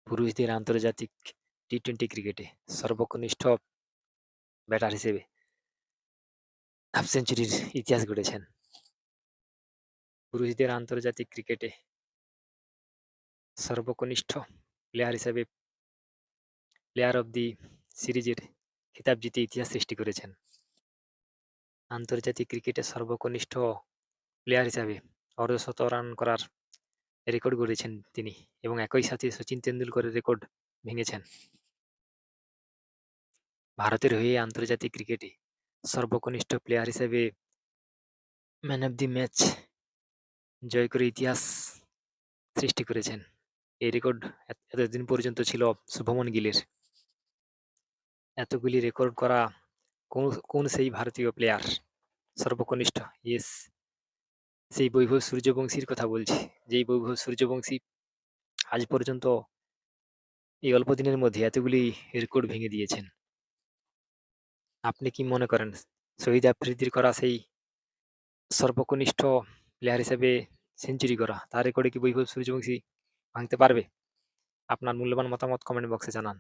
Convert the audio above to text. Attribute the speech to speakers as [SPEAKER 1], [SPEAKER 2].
[SPEAKER 1] পুরুষদের আন্তর্জাতিক টি-টোয়েন্টি ক্রিকেটে সর্বকনিষ্ঠ ব্যাটার হিসেবে হাফ সেঞ্চুরির ইতিহাস গড়েছেন। পুরুষদের আন্তর্জাতিক ক্রিকেটে সর্বকনিষ্ঠ প্লেয়ার হিসেবে প্লেয়ার অব দি সিরিজের খেতাব জিতে ইতিহাস সৃষ্টি করেছেন। আন্তর্জাতিক ক্রিকেটে সর্বকনিষ্ঠ প্লেয়ার হিসাবে অর্ধশত রান করার রেকর্ড গড়েছেন তিনি এবং একই সাথে সচিন তেন্ডুলকরের রেকর্ড ভেঙেছেন। ভারতের হয়ে আন্তর্জাতিক ক্রিকেটে সর্বকনিষ্ঠ প্লেয়ার হিসেবে ম্যান অব দি ম্যাচ জয় করে ইতিহাস সৃষ্টি করেছেন। এই রেকর্ড এতদিন পর্যন্ত ছিল শুভমন গিলের। এতগুলি রেকর্ড করা কোন সেই ভারতীয় প্লেয়ার সর্বকনিষ্ঠ? ইয়েস, সেই বৈভব সূর্যবংশীর কথা বলছি। যেই বৈভব সূর্যবংশী আজ পর্যন্ত এই অল্প দিনের মধ্যে এতগুলি রেকর্ড ভেঙে দিয়েছেন। আপনি কি মনে করেন শহীদ আফ্রিদির করা সেই সর্বকনিষ্ঠ প্লেয়ার হিসেবে সেঞ্চুরি করা তার রেকর্ডে কি বৈভব সূর্যবংশী ভাঙতে পারবে? আপনার মূল্যবান মতামত কমেন্ট বক্সে জানান।